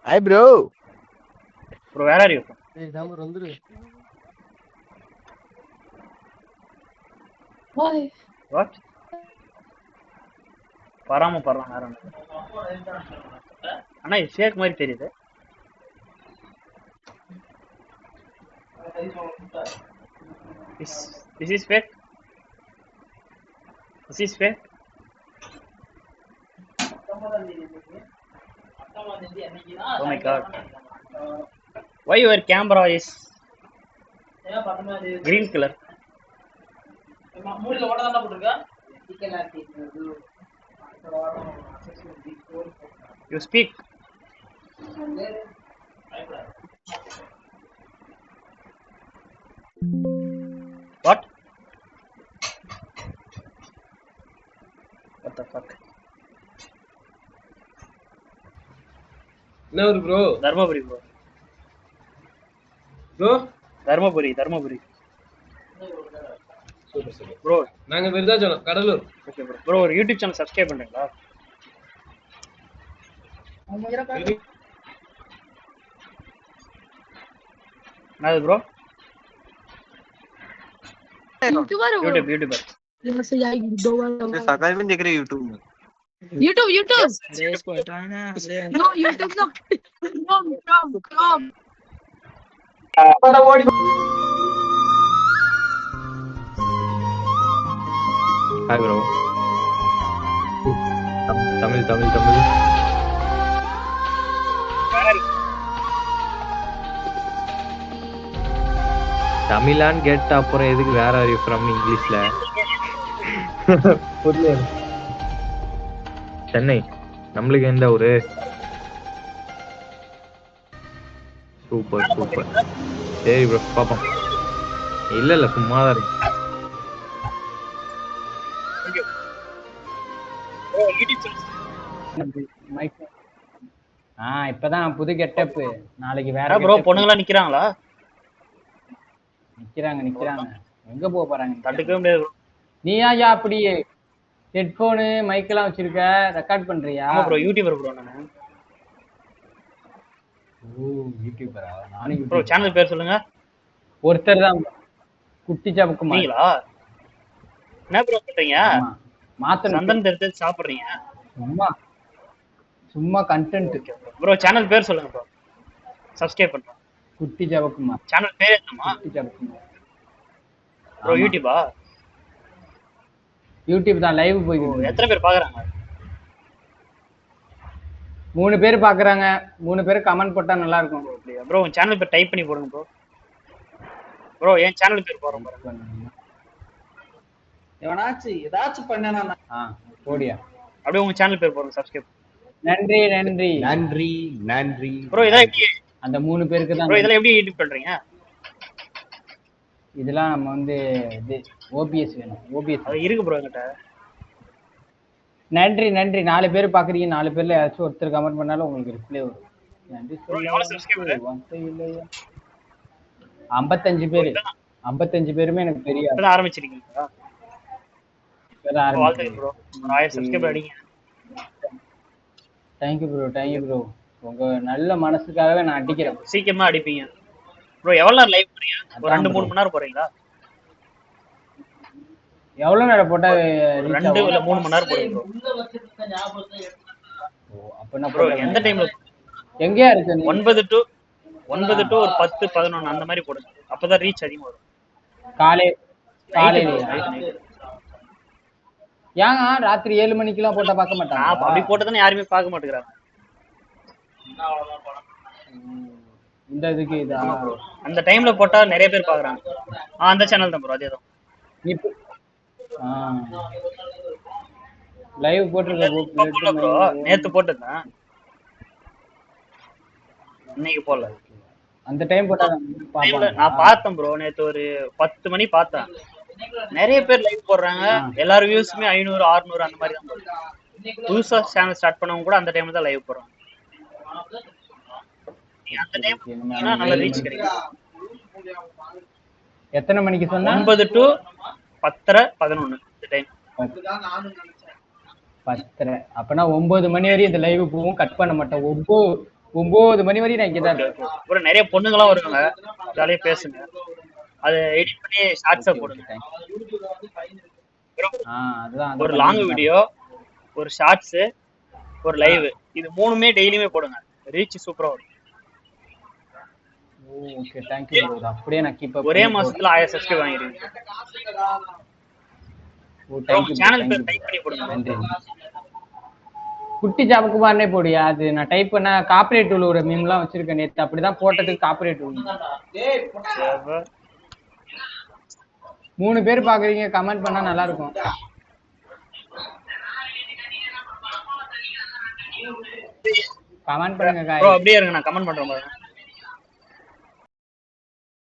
Hi bro. Bro, where are you from? Hey, Damar vandru. Why? What? பராம பரம் வேற ஒண்ணு. அண்ணா இது ஃபேக் மாதிரி தெரியுது. This is fake. This is fake. Oh my god. Why your camera is green color? You speak. What? What the fuck? என்ன ஒரு bro? Dharmapuri bro. Bro? Dharmapuri. Super super. Bro, நாங்க Virudhachalam, Cuddalore. okay bro. Bro, ஒரு YouTube channel subscribe பண்றீங்களா? என்னது bro? YouTuber bro. YouTuber. Yes, yeah, YouTuber. सकाळी पण देख रहे YouTube में. YouTube. रेस को हटाना है. No, YouTube no. Chrome. Hi bro. Tamil. தமிழான்னு கேட்ட அப்புறம் எதுக்கு வேற ஆர் யூ ஃப்ரம் இங்கிலீஷ்ல? புரியல. சென்னை. நம்மளுக்கு எந்த ஊரு? சூப்பர். சரி ப்ரோ பாப்போம். இல்ல சும்மா தான் இருக்கு. இப்பதான் புது கெட்டப். நாளைக்கு வேற ப்ரோ பொண்ணுங்களா நிக்கிறாங்களா? நிக்கிறாங்க. எங்க போக போறாங்க? தட்டுக்கவே முடியாது. நீ ஏன் அப்படி ஹெட்போனு மைக் எல்லாம் வச்சிருக்க? ரெக்கார்ட் பண்றியா? ஆமா ப்ரோ, யூடியூபர் ப்ரோ நானு. ஓ யூடியூபரா? நானும் ப்ரோ சேனல் பேர் சொல்லுங்க. ஒருத்தர் தான், குட்டி சாப்புக்குமா. நீங்களா? என்ன ப்ரோ பண்றீங்க? மாத்தணும். சந்தன் தெரிஞ்சு சாப்பிடுறீங்க. சும்மா கண்டென்ட். ப்ரோ சேனல் பேர் சொல்லுங்க ப்ரோ. சப்ஸ்கிரைப் பண்றேன். குட்டி சாப்புக்குமா. சேனல் பேர் என்னமா? குட்டி சாப்புக்குமா. ப்ரோ யூடியூபா? யூடியூப் தான், லைவ் போயிருக்கு. எத்தனை பேர் பாக்குறாங்க? 3 பேர் பாக்குறாங்க. 3 பேர் கமெண்ட் போட்டா நல்லா இருக்கும். ப்ரோ உங்க சேனல் பேர் டைப் பண்ணி போடுங்க ப்ரோ. ப்ரோ என் சேனல் பேர் போறோம் பாருங்க. ஏதாச்சும் பண்ணனா போடியா. அப்படியே உங்க சேனல் பேர் போடுங்க. சப்ஸ்கிரைப். நன்றி. ப்ரோ இதெல்லாம் எப்படி? அந்த 3 பேருக்கு தான். ப்ரோ இதெல்லாம் எப்படி எடிட் பண்றீங்க? இதெல்லாம் நம்ம வந்து இது OBS வேணும். OBS அது இருக்கு ப்ரோ என்கிட்ட. நன்றி 4 பேர் பாக்குறீங்க. 4 பேர்ல யாராச்சும் ஒருத்தர் கமெண்ட் பண்ணாலும் உங்களுக்கு ரிப்ளை வரும். நன்றி சொல்ல 55 பேர். 55 பேருமே எனக்கு தெரியாது. இப்பதான் ஆரம்பிச்சிருக்கீங்களா? இப்பதான் ஆரம்பிச்சேன் ப்ரோ. 1000 சப்ஸ்கிரைபர் அடிங்க. Thank you bro. உங்க நல்ல மனசுக்காகவே நான் அடிக்கிறேன். சீக்கிரமா அடிப்பீங்க. ப்ரோ எவ்வளவு நேரம் லைவ் போறீங்க? ஒரு 2-3 மணி நேரம் போறீங்களா? எவ்வளவு நேரம் போட்டா 2 இல்ல 3 மணி நேரம் போறீங்க ப்ரோ? அப்பனா ப்ரோ எந்த டைம்ல? எங்கயா இருக்கு? 9 to ஒரு 10 11 அந்த மாதிரி போடுங்க. அப்பதான் ரீச் அதிகமா வரும். காலையில ஏங்க ராத்திரி 7 மணிக்கெல்லாம் போட்டா பார்க்க மாட்டாங்க? அப்படி போட்டதானே யாருமே பார்க்க மாட்டேங்கிறாங்க. இந்த இதுக்கு இதா ப்ரோ அந்த டைம்ல போட்டா நிறைய பேர் பாக்குறாங்க. அந்த சேனல் தான் ப்ரோ. அதேதான். லைவ் போட்டுருக்க ப்ரோ. நேத்து போட்டுருந்தேன், இன்னைக்கு போடல. அந்த டைம் போட்டா நான் பார்த்தேன் ப்ரோ. நேத்து ஒரு 10 மணி பார்த்தேன். நிறைய பேர் லைவ் போடுறாங்க. எல்லாரும் வியூஸ்மே 500 600 அந்த மாதிரி தான் போடுறாங்க. புதுசா சேனல் ஸ்டார்ட் பண்ணவங்க கூட அந்த டைம்ல தான் லைவ் போடுறாங்க. அந்த டைம் நல்ல ரீச் கிடைக்கும். எத்தனை மணிக்கு சொன்னா? 9 to 10:30 11 இந்த டைம். 10:30. அப்பனா 9 மணி வரையும் இந்த லைவ் போகும். கட் பண்ண மாட்டேன். 9 மணி வரையும் நான் இங்கதான் இருப்பேன். அப்புறம் நிறைய பொண்ணுங்களாம் வருவாங்க, ஜாலியா பேசுங்க. அதை எடிட் பண்ணி ஷார்ட்ஸா போடுங்க. அதுதான் ஒரு லாங் வீடியோ, ஒரு ஷார்ட்ஸ், ஒரு லைவ், இது 3மே டெய்லியுமே போடுங்க. ரீச் சூப்பரா வரும். Okay thank you bro. அப்படியே நான் கீப் அப் ஒரே மாசத்துல 1000 சப்ஸ்கிரைப் வாங்கிடுவீங்க. थैंक यू சேனல் பேர் டைப் பண்ணி போடுங்க. நன்றி. குட்டி ஜாபக்குமாரனே போடியா. அது நான் டைப் பண்ண காப்பிரைட் ரூல் ஒரு மீம்லாம் வச்சிருக்கேன். நேத்து அப்படிதான் போட்டதுக்கு காப்பிரைட் ரூல். 3 பேர் பாக்குறீங்க, கமெண்ட் பண்ணா நல்லா இருக்கும். கமெண்ட் பண்ணுங்க ப்ரோ. அப்படியே இருங்க, நான் கமெண்ட் பண்றேன் பாருங்க.